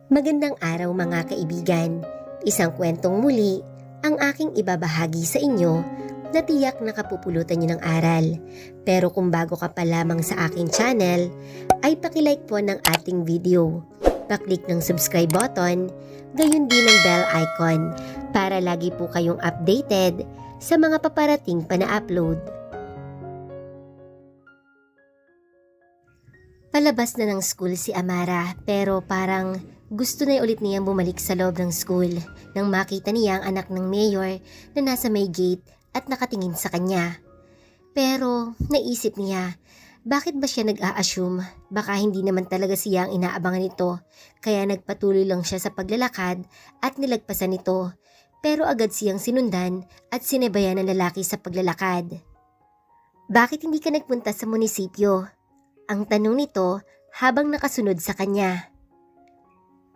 Magandang araw mga kaibigan. Isang kwentong muli ang aking ibabahagi sa inyo na tiyak nakapupulutan nyo ng aral. Pero kung bago ka pa lamang sa aking channel, ay pakilike po ng ating video. Paklik ng subscribe button, gayon din ng bell icon para lagi po kayong updated sa mga paparating pa na upload. Palabas na ng school si Amara pero parang gusto na ulit niyang bumalik sa loob ng school nang makita niya ang anak ng mayor na nasa may gate at nakatingin sa kanya. Pero naisip niya, bakit ba siya nag-a-assume? Baka hindi naman talaga siya ang inaabangan nito, kaya nagpatuloy lang siya sa paglalakad at nilagpasan nito. Pero agad siyang sinundan at sinabayan ng lalaki sa paglalakad. Bakit hindi ka nagpunta sa munisipyo? Ang tanong nito habang nakasunod sa kanya.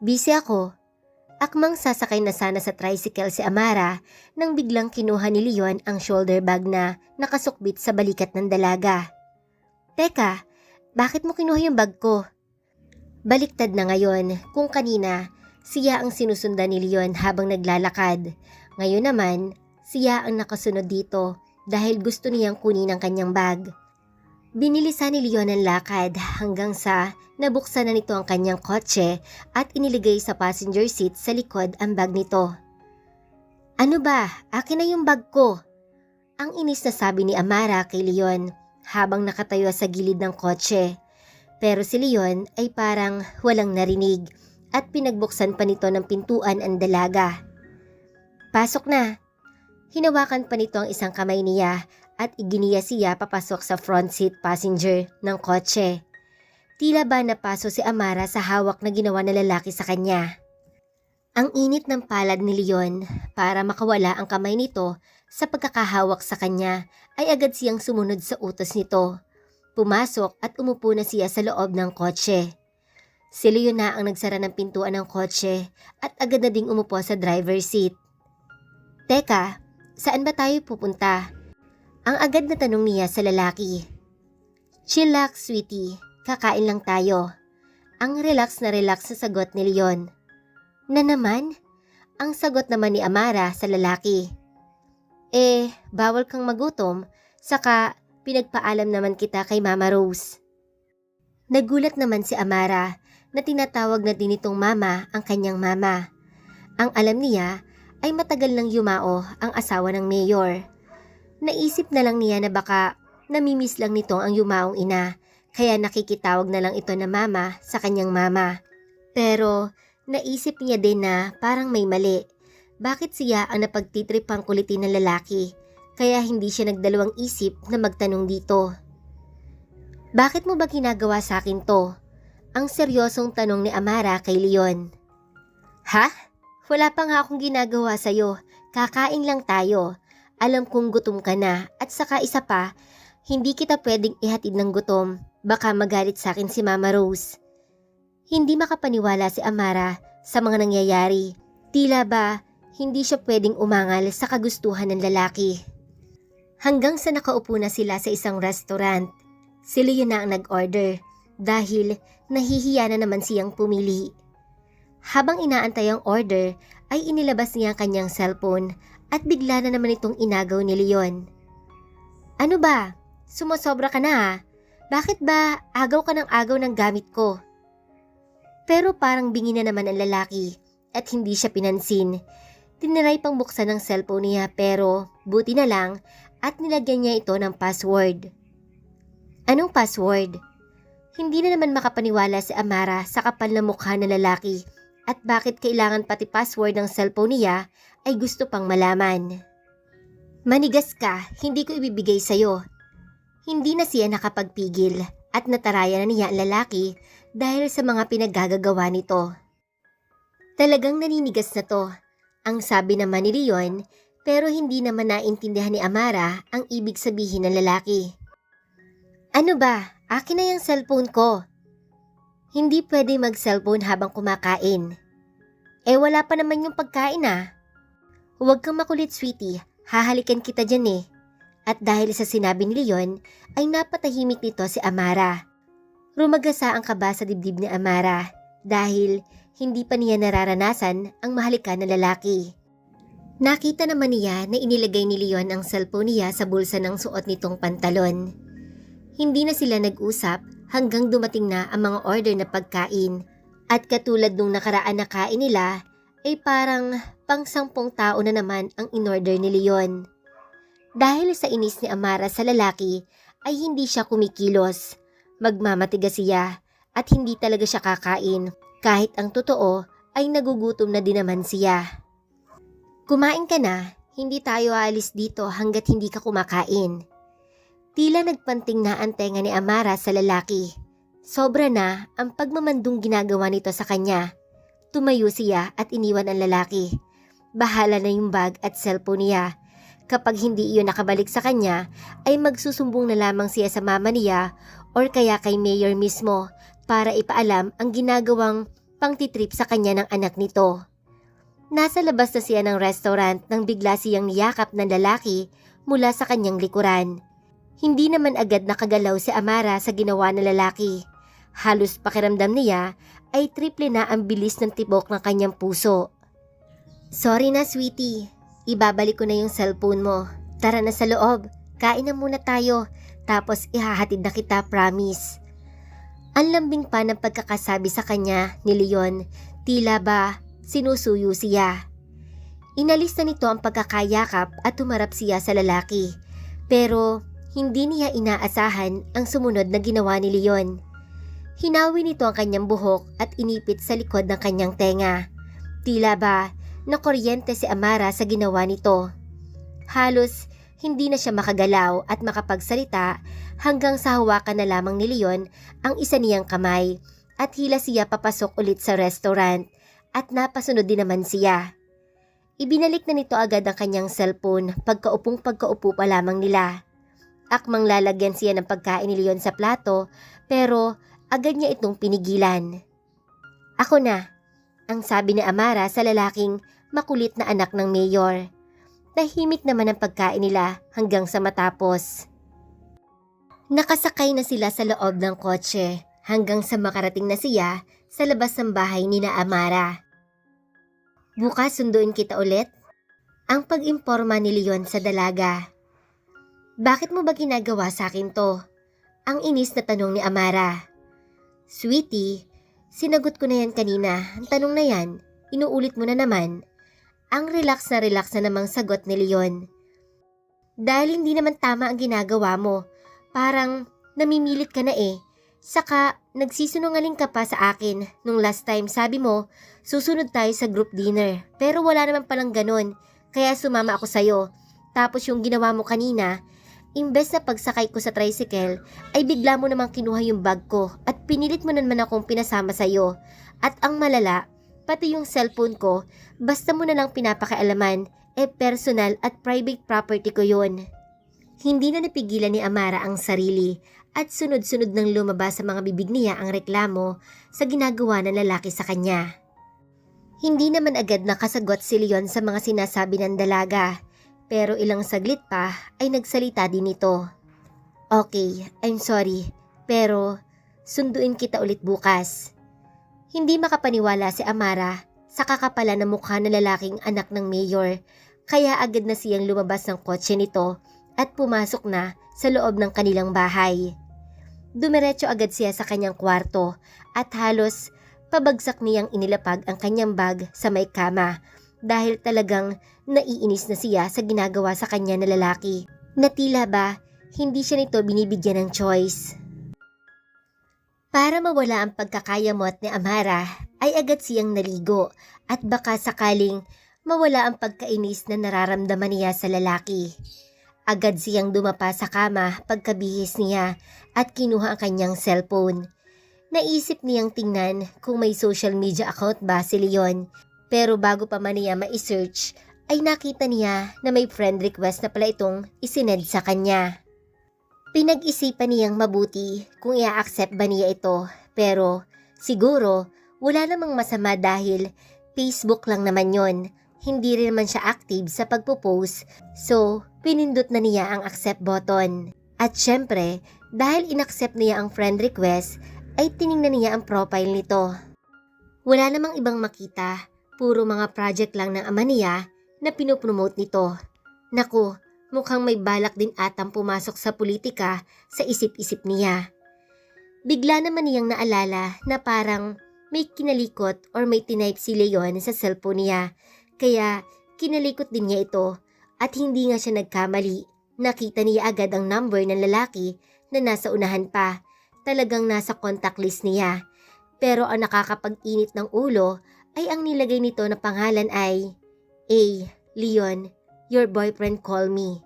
Busy ako. Akmang sasakay na sana sa tricycle si Amara nang biglang kinuha ni Leon ang shoulder bag na nakasukbit sa balikat ng dalaga. Teka, bakit mo kinuha yung bag ko? Baliktad na ngayon kung kanina siya ang sinusundan ni Leon habang naglalakad. Ngayon naman, siya ang nakasunod dito dahil gusto niyang kunin ang kanyang bag. Binilisan ni Leon ang lakad hanggang sa nabuksan na nito ang kanyang kotse at iniligay sa passenger seat sa likod ang bag nito. Ano ba? Akin na yung bag ko. Ang inis na sabi ni Amara kay Leon habang nakatayo sa gilid ng kotse. Pero si Leon ay parang walang narinig at pinagbuksan pa nito ng pintuan ang dalaga. Pasok na. Hinawakan pa nito ang isang kamay niya at iginiya siya papasok sa front seat passenger ng kotse. Tila ba napaso si Amara sa hawak na ginawa ng lalaki sa kanya. Ang init ng palad ni Leon para makawala ang kamay nito sa pagkakahawak sa kanya ay agad siyang sumunod sa utos nito. Pumasok at umupo na siya sa loob ng kotse. Si Leon na ang nagsara ng pintuan ng kotse at agad na ding umupo sa driver's seat. Teka, saan ba tayo pupunta? Ang agad na tanong niya sa lalaki. Chillax, sweetie. Kakain lang tayo. Ang relax na sagot ni Leon. Na naman? Ang sagot naman ni Amara sa lalaki. Bawal kang magutom. Saka, pinagpaalam naman kita kay Mama Rose. Nagulat naman si Amara na tinatawag na din itong mama ang kanyang mama. Ang alam niya ay matagal nang yumao ang asawa ng mayor. Naisip na lang niya na baka namimiss lang nito ang yumaong ina, kaya nakikitawag na lang ito na mama sa kanyang mama. Pero naisip niya din na parang may mali. Bakit siya ang napagtitripang kulitin ng lalaki, kaya hindi siya nagdalawang isip na magtanong dito. Bakit mo ba ginagawa sa akin to? Ang seryosong tanong ni Amara kay Leon. Ha? Wala pa nga akong ginagawa sa'yo, kakain lang tayo. Alam kong gutom ka na at saka isa pa, hindi kita pwedeng ihatid ng gutom. Baka magalit sa akin si Mama Rose. Hindi makapaniwala si Amara sa mga nangyayari. Tila ba hindi siya pwedeng umangal sa kagustuhan ng lalaki. Hanggang sa nakaupo na sila sa isang restaurant. Si Leon na ang nag-order dahil nahihiya na naman siyang pumili. Habang inaantay ang order ay inilabas niya ang kanyang cellphone at bigla na naman itong inagaw ni Leon. Ano ba? Sumosobra ka na ha? Bakit ba agaw ka ng agaw ng gamit ko? Pero parang bingi na naman ang lalaki at hindi siya pinansin. Tiniray pang buksan ng cellphone niya pero buti na lang at nilagyan niya ito ng password. Anong password? Hindi na naman makapaniwala si Amara sa kapal na mukha ng lalaki at bakit kailangan pati password ng cellphone niya ay gusto pang malaman. Manigas ka, hindi ko ibibigay sa'yo. Hindi na siya nakapagpigil at nataraya na niya ang lalaki dahil sa mga pinaggagawa nito. Talagang naninigas na to, ang sabi naman ni Leon, pero hindi naman naintindihan ni Amara ang ibig sabihin ng lalaki. Ano ba? Akin na yung cellphone ko. Hindi pwede mag-cellphone habang kumakain. Wala pa naman yung pagkain ah. Huwag kang makulit, sweetie. Hahalikan kita dyan eh. At dahil sa sinabi ni Leon, ay napatahimik nito si Amara. Rumagasa ang kaba sa dibdib ni Amara dahil hindi pa niya nararanasan ang mahalikan na lalaki. Nakita naman niya na inilagay ni Leon ang cellphone niya sa bulsa ng suot nitong pantalon. Hindi na sila nag-usap hanggang dumating na ang mga order na pagkain. At katulad nung nakaraan na kain nila, ay parang pang-10 tao na naman ang in-order ni Leon. Dahil sa inis ni Amara sa lalaki, ay hindi siya kumikilos. Magmamatigas siya at hindi talaga siya kakain, kahit ang totoo ay nagugutom na din naman siya. Kumain ka na, hindi tayo aalis dito hanggat hindi ka kumakain. Tila nagpanting na ang tenga ni Amara sa lalaki. Sobra na ang pagmamandong ginagawa nito sa kanya. Tumayo siya at iniwan ang lalaki. Bahala na yung bag at cellphone niya. Kapag hindi iyon nakabalik sa kanya, ay magsusumbong na lamang siya sa mama niya or kaya kay mayor mismo para ipaalam ang ginagawang pangtitrip sa kanya ng anak nito. Nasa labas na siya ng restaurant nang bigla siyang niyakap ng lalaki mula sa kanyang likuran. Hindi naman agad nakagalaw si Amara sa ginawa ng lalaki. Halos pakiramdam niya ay triple na ang bilis ng tibok ng kanyang puso. Sorry na sweetie, ibabalik ko na yung cellphone mo. Tara na sa loob, kain na muna tayo, tapos ihahatid na kita, promise. Ang lambing pa ng pagkakasabi sa kanya ni Leon, tila ba sinusuyo siya. Inalis na nito ang pagkakayakap at tumarap siya sa lalaki. Pero hindi niya inaasahan ang sumunod na ginawa ni Leon. Hinawi nito ang kanyang buhok at inipit sa likod ng kanyang tenga. Tila ba nakuryente si Amara sa ginawa nito. Halos hindi na siya makagalaw at makapagsalita hanggang sa hawakan na lamang ni Leon ang isa niyang kamay at hila siya papasok ulit sa restaurant at napasunod din naman siya. Ibinalik na nito agad ang kanyang cellphone pagkaupo pa lamang nila. Akmang lalagyan siya ng pagkain ni Leon sa plato pero agad niya itong pinigilan. Ako na, ang sabi ni Amara sa lalaking makulit na anak ng mayor. Tahimik naman ang pagkain nila hanggang sa matapos. Nakasakay na sila sa loob ng kotse hanggang sa makarating na siya sa labas ng bahay ni na Amara. Bukas sunduin kita ulit? Ang pag-imporma ni Leon sa dalaga. Bakit mo ba ginagawa sa akin to? Ang inis na tanong ni Amara. Sweetie, sinagot ko na yan kanina. Ang tanong na yan, inuulit mo na naman. Ang relax na namang sagot ni Leon. Dahil hindi naman tama ang ginagawa mo. Parang namimilit ka na eh. Saka nagsisinungaling ka pa sa akin nung last time sabi mo susunod tayo sa group dinner. Pero wala naman palang ganun. Kaya sumama ako sa'yo. Tapos yung ginawa mo kanina, imbes na pagsakay ko sa tricycle, ay bigla mo namang kinuha yung bag ko at pinilit mo naman akong pinasama sa'yo. At ang malala, pati yung cellphone ko, basta mo na lang pinapakialaman, personal at private property ko yun. Hindi na napigilan ni Amara ang sarili at sunod-sunod nang lumabas sa mga bibig niya ang reklamo sa ginagawa ng lalaki sa kanya. Hindi naman agad nakasagot si Leon sa mga sinasabi ng dalaga. Pero ilang saglit pa ay nagsalita din ito. Okay, I'm sorry, pero sunduin kita ulit bukas. Hindi makapaniwala si Amara sa kakapalan ng mukha ng lalaking anak ng mayor, kaya agad na siyang lumabas ng kotse nito at pumasok na sa loob ng kanilang bahay. Dumiretso agad siya sa kanyang kwarto at halos pabagsak niyang inilapag ang kanyang bag sa may kama dahil talagang naiinis na siya sa ginagawa sa kanya na lalaki na tila ba hindi siya nito binibigyan ng choice. Para mawala ang pagkakayamot ni Amara ay agad siyang naligo at baka sakaling mawala ang pagkainis na nararamdaman niya sa lalaki. Agad siyang dumapa sa kama pagkabihis niya at kinuha ang kanyang cellphone. Naisip niyang tingnan kung may social media account ba si Leon, pero bago pa man niya ma-search ay nakita niya na may friend request na pala itong isinend sa kanya. Pinag-isipan niyang mabuti kung i-accept ba niya ito, pero siguro wala namang masama dahil Facebook lang naman yon. Hindi rin naman siya active sa pagpo-post, so pinindot na niya ang accept button. At syempre, dahil inaccept niya ang friend request, ay tiningnan niya ang profile nito. Wala namang ibang makita, puro mga project lang ng ama niya na pinopromote nito. Naku, mukhang may balak din atang pumasok sa politika sa isip-isip niya. Bigla naman niyang naalala na parang may kinalikot or may tinype si Leon sa cellphone niya. Kaya kinalikot din niya ito at hindi nga siya nagkamali. Nakita niya agad ang number ng lalaki na nasa unahan pa. Talagang nasa contact list niya. Pero ang nakakapag-init ng ulo ay ang nilagay nito na pangalan ay A. Leon, your boyfriend call me.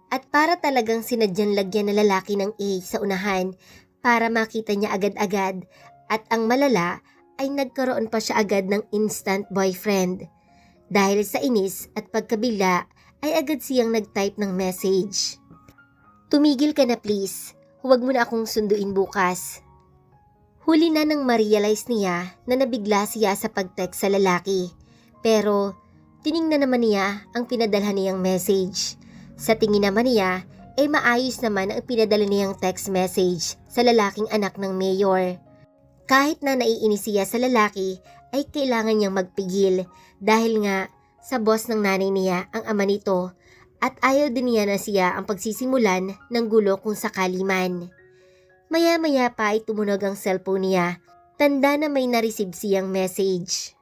At para talagang sinadyang lagyan na lalaki ng A sa unahan para makita niya agad-agad at ang malala ay nagkaroon pa siya agad ng instant boyfriend. Dahil sa inis at pagkabigla ay agad siyang nag-type ng message. Tumigil ka na please, huwag mo na akong sunduin bukas. Huli na nang ma-realize niya na nabigla siya sa pag-text sa lalaki. Pero tiningnan naman niya ang pinadalhan niyang message. Sa tingin naman niya ay maayos naman ang pinadala niyang text message sa lalaking anak ng mayor. Kahit na naiinis siya sa lalaki ay kailangan niyang magpigil dahil nga sa boss ng nanay niya ang ama nito at ayaw din niya na siya ang pagsisimulan ng gulo kung sakali man. Maya-maya pa ay tumunog ang cellphone niya. Tanda na may na-receive siyang message.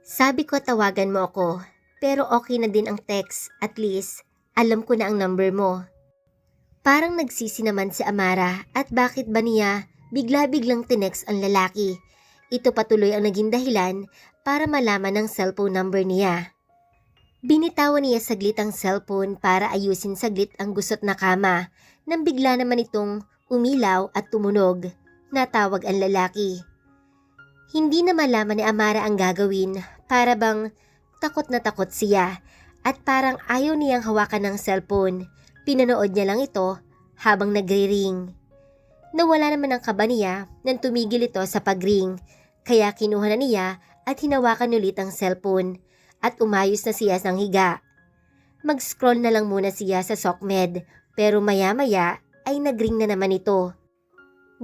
Sabi ko tawagan mo ako, pero okay na din ang text. At least, alam ko na ang number mo. Parang nagsisi naman si Amara at bakit ba niya bigla-biglang tinext ang lalaki. Ito patuloy ang naging dahilan para malaman ang cellphone number niya. Binitawan niya saglit ang cellphone para ayusin saglit ang gusot na kama nang bigla naman itong umilaw at tumunog. Natawag ang lalaki. Hindi na malaman ni Amara ang gagawin para bang takot na takot siya at parang ayaw niyang hawakan ng cellphone. Pinanood niya lang ito habang nagre-ring. Nawala naman ang kaba niya nang tumigil ito sa pag-ring kaya kinuha na niya at hinawakan ulit ang cellphone at umayos na siya ng higa. Mag-scroll na lang muna siya sa SOCMED pero maya-maya ay nag-ring na naman ito.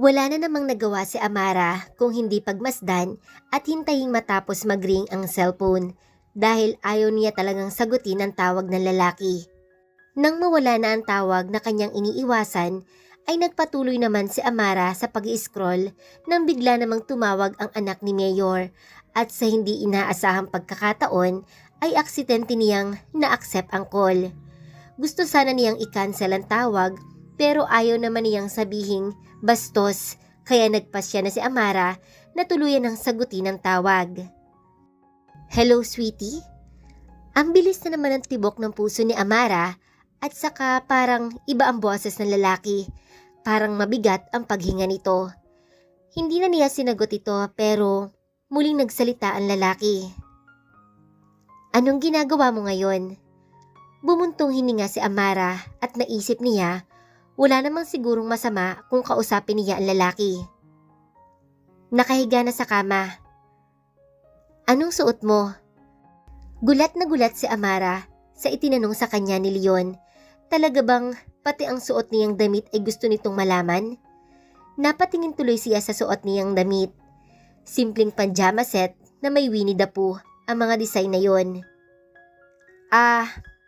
Wala na namang nagawa si Amara kung hindi pagmasdan at hintaying matapos mag-ring ang cellphone dahil ayaw niya talagang sagutin ang tawag ng lalaki. Nang mawala na ang tawag na kanyang iniiwasan, ay nagpatuloy naman si Amara sa pag-i-scroll nang bigla namang tumawag ang anak ni Mayor at sa hindi inaasahang pagkakataon ay aksidente niyang na-accept ang call. Gusto sana niyang i-cancel ang tawag pero ayaw naman niyang sabihing bastos kaya nagpasya na si Amara na tuluyan ng sagutin ang tawag. Hello sweetie? Ang bilis na naman ang tibok ng puso ni Amara at saka parang iba ang boses ng lalaki. Parang mabigat ang paghinga nito. Hindi na niya sinagot ito pero muling nagsalita ang lalaki. Anong ginagawa mo ngayon? Bumuntong hininga si Amara at naisip niya wala namang sigurong masama kung kausapin niya ang lalaki. Nakahiga na sa kama. Anong suot mo? Gulat na gulat si Amara sa itinanong sa kanya ni Leon. Talaga bang pati ang suot niyang damit ay gusto nitong malaman? Napatingin tuloy siya sa suot niyang damit. Simpleng pajama set na may Winnie the Pooh ang mga design na yon.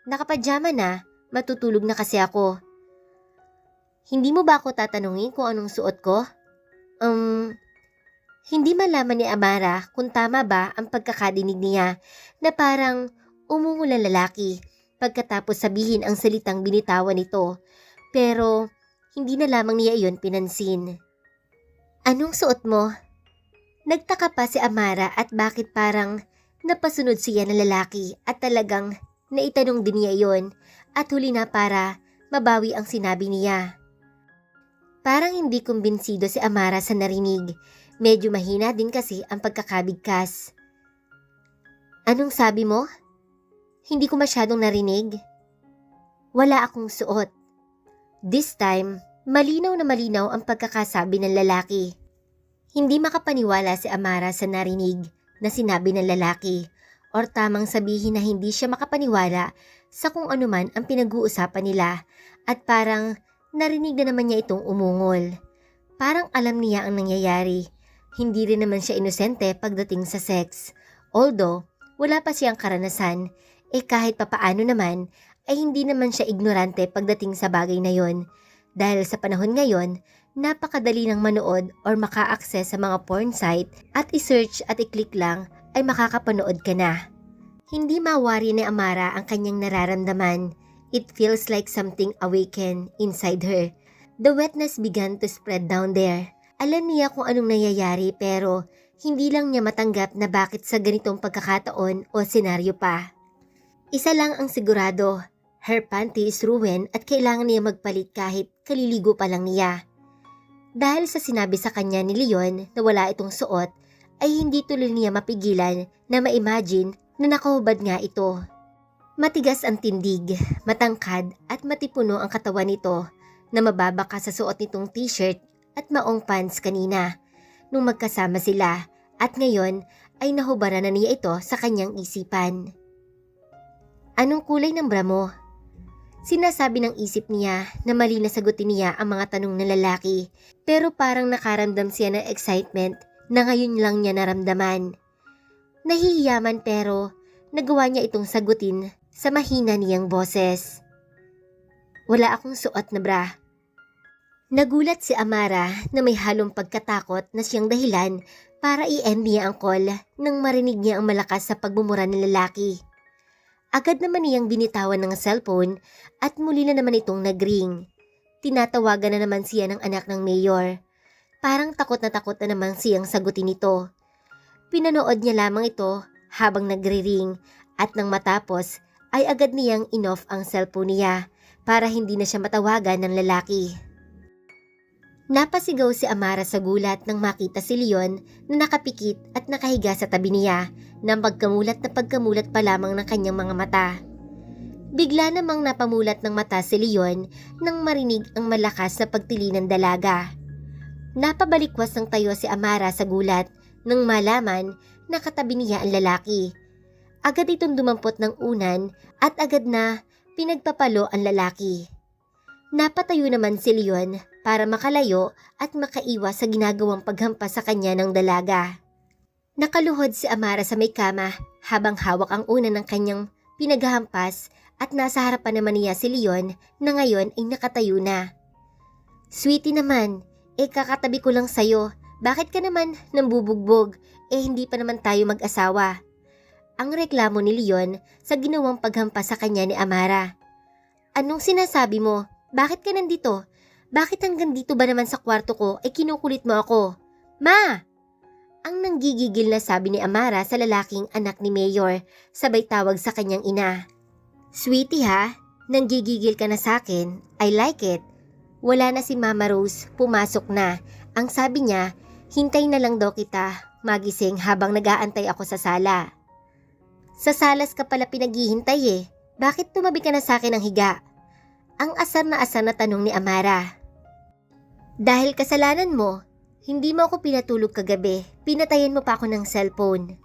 Nakapajama na. Matutulog na kasi ako. Hindi mo ba ako tatanungin kung anong suot ko? Hindi malaman ni Amara kung tama ba ang pagkakadinig niya na parang umungol ang lalaki pagkatapos sabihin ang salitang binitawan nito. Pero hindi na lamang niya iyon pinansin. Anong suot mo? Nagtaka pa si Amara at bakit parang napasunod siya ng lalaki at talagang naitanong din niya iyon at huli na para mabawi ang sinabi niya. Parang hindi kumbinsido si Amara sa narinig. Medyo mahina din kasi ang pagkakabigkas. Anong sabi mo? Hindi ko masyadong narinig. Wala akong suot. This time, malinaw na malinaw ang pagkakasabi ng lalaki. Hindi makapaniwala si Amara sa narinig na sinabi ng lalaki or tamang sabihin na hindi siya makapaniwala sa kung anuman ang pinag-uusapan nila at parang narinig na naman niya itong umungol. Parang alam niya ang nangyayari. Hindi rin naman siya inosente pagdating sa sex. Although, wala pa siyang karanasan, kahit papaano naman, ay hindi naman siya ignorante pagdating sa bagay na yon. Dahil sa panahon ngayon, napakadali ng manood or maka-access sa mga porn site at i-search at i-click lang ay makakapanood ka na. Hindi mawari ni Amara ang kanyang nararamdaman. It feels like something awakened inside her. The wetness began to spread down there. Alam niya kung anong nangyayari pero hindi lang niya matanggap na bakit sa ganitong pagkakataon o senaryo pa. Isa lang ang sigurado, her panty is ruined at kailangan niya magpalit kahit kaliligo pa lang niya. Dahil sa sinabi sa kanya ni Leon na wala itong suot, ay hindi tuloy niya mapigilan na ma-imagine na nakahubad nga ito. Matigas ang tindig, matangkad at matipuno ang katawan nito na mababaka sa suot nitong t-shirt at maong pants kanina nung magkasama sila at ngayon ay nahubaran na niya ito sa kanyang isipan. Anong kulay ng bra mo? Sinasabi ng isip niya na mali na sagutin niya ang mga tanong ng lalaki pero parang nakaramdam siya ng excitement na ngayon lang niya naramdaman. Nahihiyaman pero nagawa niya itong sagutin sa mahina niyang boses. Wala akong suot na bra. Nagulat si Amara na may halong pagkatakot na siyang dahilan para i-end niya ang call nang marinig niya ang malakas sa pagmumura ng lalaki. Agad naman niyang binitawan ng cellphone at muli na naman itong nagring. Tinatawagan na naman siya ng anak ng mayor. Parang takot na naman siyang sagutin ito. Pinanood niya lamang ito habang nagre-ring at nang matapos ay agad niyang in-off ang cellphone niya para hindi na siya matawagan ng lalaki. Napasigaw si Amara sa gulat nang makita si Leon na nakapikit at nakahiga sa tabi niya na pagkamulat pa lamang ng kanyang mga mata. Bigla namang napamulat ng mata si Leon nang marinig ang malakas na pagtili ng dalaga. Napabalikwas ng tayo si Amara sa gulat nang malaman na katabi niya ang lalaki. Agad itong dumampot ng unan at agad na pinagpapalo ang lalaki. Napatayo naman si Leon para makalayo at makaiwas sa ginagawang paghampas sa kanya ng dalaga. Nakaluhod si Amara sa may kama habang hawak ang unan ng kanyang pinaghahampas at nasa harapan naman niya si Leon na ngayon ay nakatayo na. Sweetie naman, kakatabi ko lang sayo. Bakit ka naman nambubugbog? Hindi pa naman tayo mag-asawa. Ang reklamo ni Leon sa ginawang paghampas sa kanya ni Amara. Anong sinasabi mo? Bakit ka nandito? Bakit hanggang dito ba naman sa kwarto ko kinukulit mo ako? Ma! Ang nanggigigil na sabi ni Amara sa lalaking anak ni Mayor, sabay tawag sa kanyang ina. Sweetie ha, nanggigigil ka na sa akin. I like it. Wala na si Mama Rose, pumasok na. Ang sabi niya, hintay na lang daw kita magising habang nag-aantay ako sa sala. Sa salas ka pala pinaghihintay Bakit tumabi ka na sa akin ng higa? Ang asar na tanong ni Amara. Dahil kasalanan mo, hindi mo ako pinatulog kagabi, pinatayan mo pa ako ng cellphone.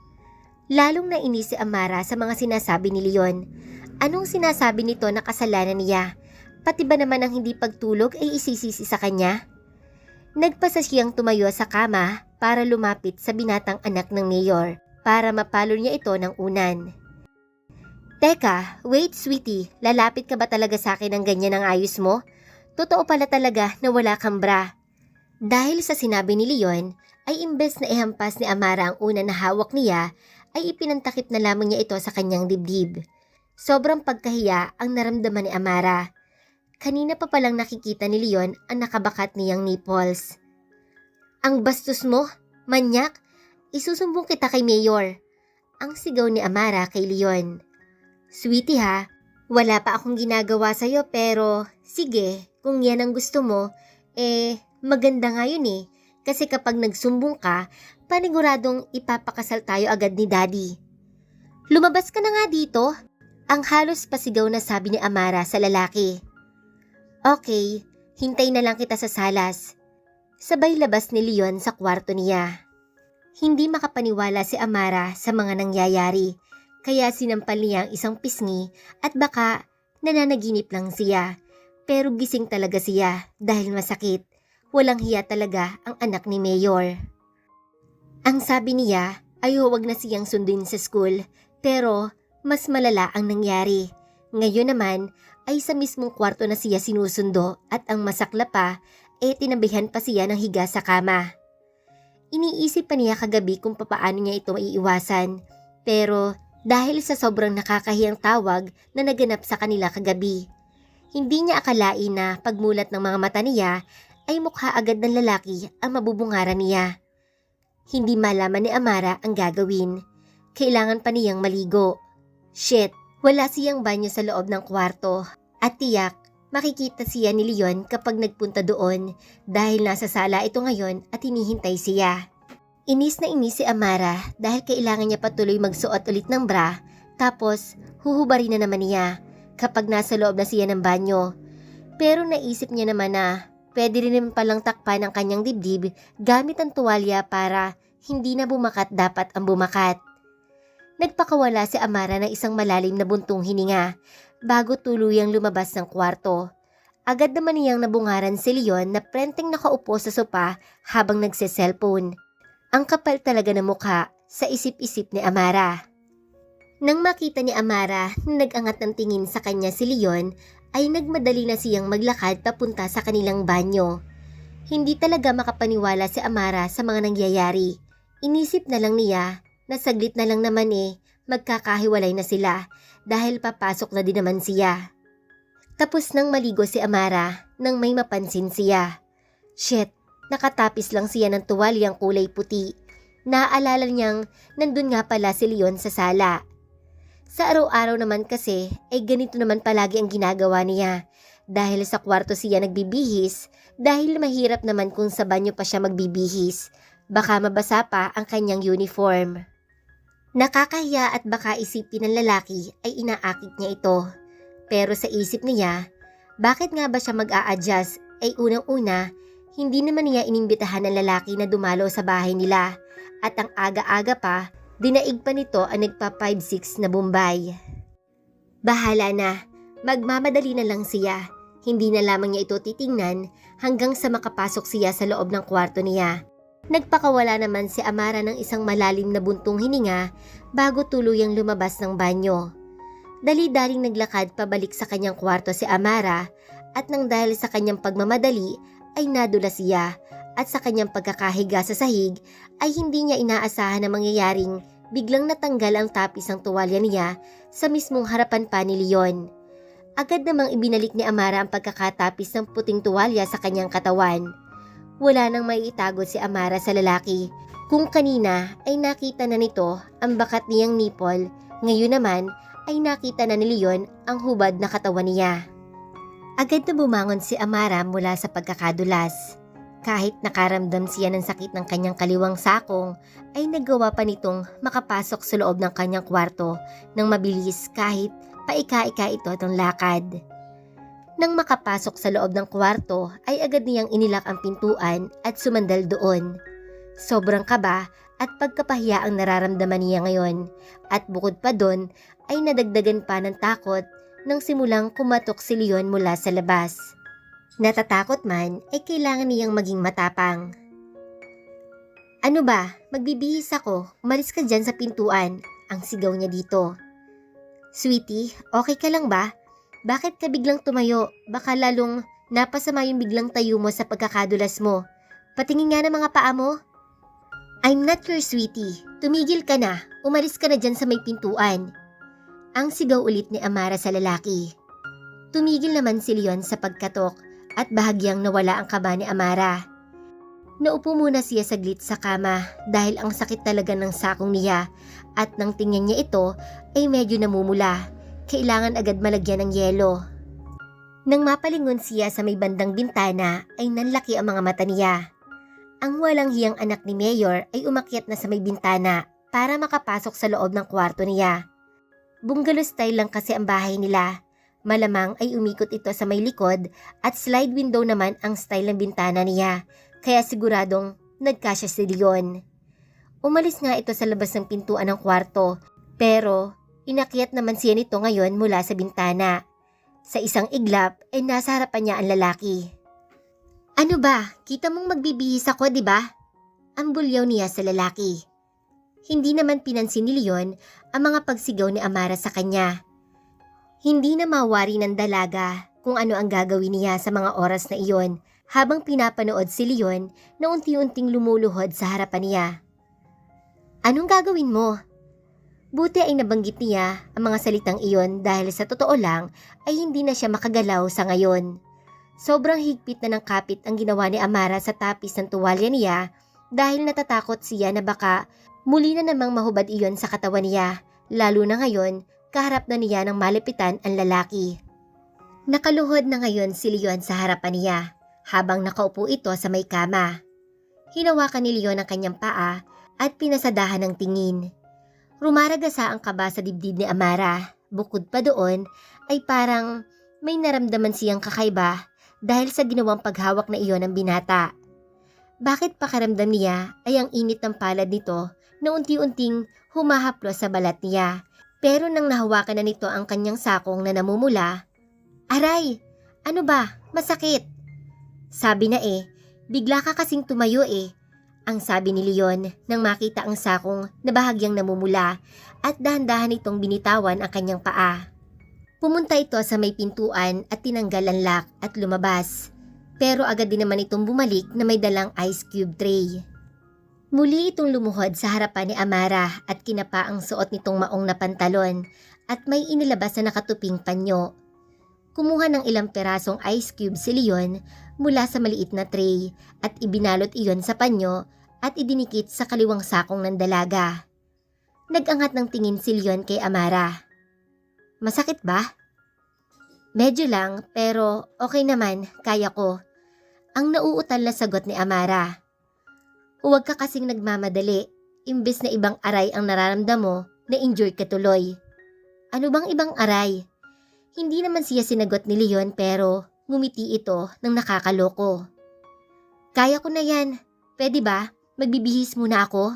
Lalong nainis si Amara sa mga sinasabi ni Leon. Anong sinasabi nito na kasalanan niya? Pati ba naman ang hindi pagtulog ay isisisi sa kanya? Nagpasa siyang tumayo sa kama para lumapit sa binatang anak ng mayor para mapalo niya ito ng unan. Teka, wait sweetie, lalapit ka ba talaga sa akin ng ganyan ang ayos mo? Totoo pala talaga na wala kang bra. Dahil sa sinabi ni Leon, ay imbes na ihampas ni Amara ang una na hawak niya, ay ipinantakip na lamang niya ito sa kanyang dibdib. Sobrang pagkahiya ang naramdaman ni Amara. Kanina pa palang nakikita ni Leon ang nakabakat niyang nipples. Ang bastos mo, manyak, isusumbong kita kay Mayor. Ang sigaw ni Amara kay Leon. Sweetie ha, wala pa akong ginagawa sa'yo pero sige, kung yan ang gusto mo, maganda nga yun Kasi kapag nagsumbong ka, paniguradong ipapakasal tayo agad ni Daddy. Lumabas ka na nga dito, ang halos pasigaw na sabi ni Amara sa lalaki. Okay, hintay na lang kita sa salas. Sabay labas ni Leon sa kwarto niya. Hindi makapaniwala si Amara sa mga nangyayari. Kaya sinampal niya ang isang pisngi at baka nananaginip lang siya. Pero gising talaga siya dahil masakit. Walang hiya talaga ang anak ni Mayor. Ang sabi niya ay huwag na siyang sundin sa school, pero mas malala ang nangyari. Ngayon naman ay sa mismong kwarto na siya sinusundo at ang masakla pa tinabihan pa siya ng higa sa kama. Iniisip pa niya kagabi kung papaano niya ito maiiwasan, pero dahil sa sobrang nakakahiyang tawag na naganap sa kanila kagabi, hindi niya akalain na pagmulat ng mga mata niya ay mukha agad ng lalaki ang mabubungaran niya. Hindi malaman ni Amara ang gagawin. Kailangan pa niyang maligo. Shit, wala siyang banyo sa loob ng kwarto at tiyak makikita siya ni Leon kapag nagpunta doon dahil nasa sala ito ngayon at hinihintay siya. Inis na inis si Amara dahil kailangan niya patuloy magsuot ulit ng bra tapos huhubarin na naman niya kapag nasa loob na siya ng banyo. Pero naisip niya naman na pwede rin naman palang takpan ang kanyang dibdib gamit ang tuwalya para hindi na bumakat dapat ang bumakat. Nagpakawala si Amara ng isang malalim na buntong hininga bago tuluyang lumabas ng kwarto. Agad naman niyang nabungaran si Leon na prenteng nakaupo sa sopa habang nagse-cellphone. Ang kapal talaga ng mukha sa isip-isip ni Amara. Nang makita ni Amara na nag-angat ng tingin sa kanya si Leon, ay nagmadali na siyang maglakad papunta sa kanilang banyo. Hindi talaga makapaniwala si Amara sa mga nangyayari. Inisip na lang niya na saglit na lang naman magkakahiwalay na sila dahil papasok na din naman siya. Tapos nang maligo si Amara nang may mapansin siya. Shit, nakatapis lang siya ng tuwalyang kulay puti. Naaalala niyang nandun nga pala si Leon sa sala. Sa araw-araw naman kasi ay ganito naman palagi ang ginagawa niya. Dahil sa kwarto siya nagbibihis, dahil mahirap naman kung sa banyo pa siya magbibihis. Baka mabasa pa ang kanyang uniform. Nakakahiya at baka isipin ng lalaki ay inaakit niya ito. Pero sa isip niya, bakit nga ba siya mag-a-adjust ay unang-una, hindi naman niya inimbitahan ng lalaki na dumalo sa bahay nila. At ang aga-aga pa, dinaig pa nito ang nagpa 5-6 na Bombay. Bahala na, magmamadali na lang siya. Hindi na lamang niya ito titingnan hanggang sa makapasok siya sa loob ng kwarto niya. Nagpakawala naman si Amara ng isang malalim na buntong hininga bago tuluyang lumabas ng banyo. Dali-daling naglakad pabalik sa kanyang kwarto si Amara at nang dahil sa kanyang pagmamadali ay nadulas siya at sa kanyang pagkakahiga sa sahig ay hindi niya inaasahan na mangyayaring biglang natanggal ang tapis ng tuwalya niya sa mismong harapan pa ni Leon. Agad namang ibinalik ni Amara ang pagkakatapis ng puting tuwalya sa kanyang katawan. Wala nang maiitago si Amara sa lalaki. Kung kanina ay nakita na nito ang bakat niyang nipple, ngayon naman ay nakita na ni Leon ang hubad na katawan niya. Agad na bumangon si Amara mula sa pagkakadulas. Kahit nakaramdam siya ng sakit ng kanyang kaliwang sakong, ay nagawa pa nitong makapasok sa loob ng kanyang kwarto nang mabilis kahit paika-ika ito ng lakad. Nang makapasok sa loob ng kwarto ay agad niyang inilak ang pintuan at sumandal doon. Sobrang kaba at pagkapahiya ang nararamdaman niya ngayon at bukod pa doon ay nadagdagan pa ng takot nang simulang kumatok si Leon mula sa labas. Natatakot man ay kailangan niyang maging matapang. Ano ba? Magbibihis ako. Umalis ka dyan sa pintuan. Ang sigaw niya dito. Sweetie, okay ka lang ba? Bakit ka biglang tumayo? Baka lalong napasama yung biglang tayo mo sa pagkakadulas mo. Patingin nga ng mga paa mo. I'm not your sweetie. Tumigil ka na. Umalis ka na dyan sa may pintuan. Ang sigaw ulit ni Amara sa lalaki. Tumigil naman si Leon sa pagkatok at bahagyang nawala ang kaba ni Amara. Naupo muna siya saglit sa kama dahil ang sakit talaga ng sakong niya at nang tingnan niya ito ay medyo namumula. Kailangan agad malagyan ng yelo. Nang mapalingon siya sa may bandang bintana ay nanlaki ang mga mata niya. Ang walang hiyang anak ni Mayor ay umakyat na sa may bintana para makapasok sa loob ng kwarto niya. Bungalow style lang kasi ang bahay nila. Malamang ay umikot ito sa may likod at slide window naman ang style ng bintana niya. Kaya siguradong nagkasya si Leon. Umalis nga ito sa labas ng pintuan ng kwarto pero inakyat naman siya nito ngayon mula sa bintana. Sa isang iglap ay nasa harapan niya ang lalaki. Ano ba? Kita mong magbibihis ako, di ba? ang bulyaw niya sa lalaki. Hindi naman pinansin ni Leon ang mga pagsigaw ni Amara sa kanya. Hindi na mawari ng dalaga kung ano ang gagawin niya sa mga oras na iyon habang pinapanood si Leon na unti-unting lumuluhod sa harapan niya. Anong gagawin mo? Buti ay nabanggit niya ang mga salitang iyon dahil sa totoo lang ay hindi na siya makagalaw sa ngayon. Sobrang higpit na ng kapit ang ginawa ni Amara sa tapis ng tuwalya niya dahil natatakot siya na baka muli na namang mahubad iyon sa katawan niya, lalo na ngayon kaharap na niya ng malipitan ang lalaki. Nakaluhod na ngayon si Leon sa harapan niya habang nakaupo ito sa may kama. Hinawakan ni Leon ang kanyang paa at pinasadahan ng tingin. Rumaragasa ang kaba sa dibdib ni Amara. Bukod pa doon ay parang may naramdaman siyang kakaiba dahil sa ginawang paghawak na iyon ng binata. Bakit pakiramdam niya ay ang init ng palad nito na unti-unting humahaplos sa balat niya. Pero nang nahawakan na nito ang kanyang sakong na namumula, "Aray! Ano ba? Masakit!" Sabi na "Bigla ka kasing tumayo ang sabi ni Leon nang makita ang sakong na bahagyang namumula at dahan-dahan itong binitawan ang kanyang paa. Pumunta ito sa may pintuan at tinanggal ang lock at lumabas. Pero agad din naman itong bumalik na may dalang ice cube tray. Muli itong lumuhod sa harapan ni Amara at kinapa ang suot nitong maong na pantalon at may inilabas na nakatuping panyo. Kumuha ng ilang perasong ice cube si Leon mula sa maliit na tray at ibinalot iyon sa panyo at idinikit sa kaliwang sakong ng dalaga. Nag-angat ng tingin si Leon kay Amara. "Masakit ba?" "Medyo lang, pero okay naman, kaya ko." Ang nauutal na sagot ni Amara. "Huwag ka kasing nagmamadali, imbes na ibang aray ang nararamdam mo, na-injured ka tuloy." "Ano bang ibang aray?" Hindi naman siya sinagot ni Leon pero ngumiti ito ng nakakaloko. "Kaya ko na yan, pwede ba? Magbibihis muna ako?"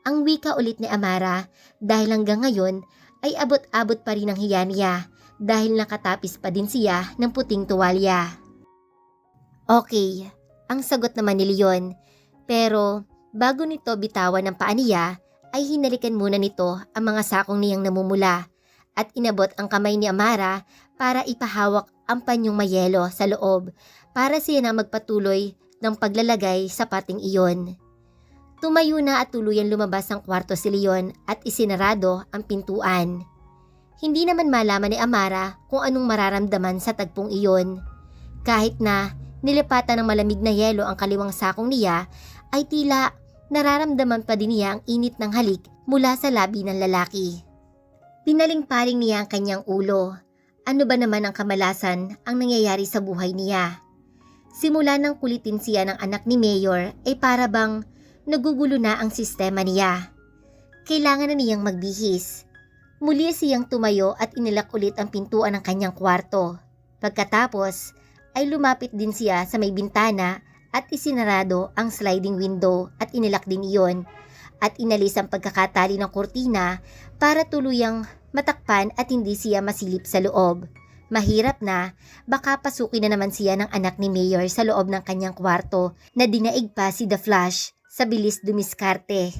Ang wika ulit ni Amara dahil hanggang ngayon ay abot-abot pa rin ang hiya niya dahil nakatapis pa din siya ng puting tuwalya. "Okay," ang sagot naman ni Leon. Pero bago nito bitawan ng paa niya ay hinalikan muna nito ang mga sakong niyang namumula at inabot ang kamay ni Amara para ipahawak ang panyong mayelo sa loob para siya na magpatuloy ng paglalagay sa pating iyon. Tumayo na at tuluyan lumabas ang kwarto si Leon at isinarado ang pintuan. Hindi naman malaman ni Amara kung anong mararamdaman sa tagpong iyon. Kahit na nilipatan ng malamig na yelo ang kaliwang sakong niya, ay tila nararamdaman pa din niya ang init ng halik mula sa labi ng lalaki. Pinaling-paling niya ang kanyang ulo. Ano ba naman ang kamalasan ang nangyayari sa buhay niya? Simula nang kulitin siya ng anak ni Mayor ay para bang nagugulo na ang sistema niya. Kailangan na niyang magbihis. Muli siyang tumayo at inilak ulit ang pintuan ng kanyang kwarto. Pagkatapos ay lumapit din siya sa may bintana at isinarado ang sliding window at inilak din iyon at inalis ang pagkakatali ng kurtina para tuluyang matakpan at hindi siya masilip sa loob. Mahirap na, baka pasukin na naman siya ng anak ni Mayor sa loob ng kanyang kwarto na dinaig pa si The Flash sa bilis dumiskarte.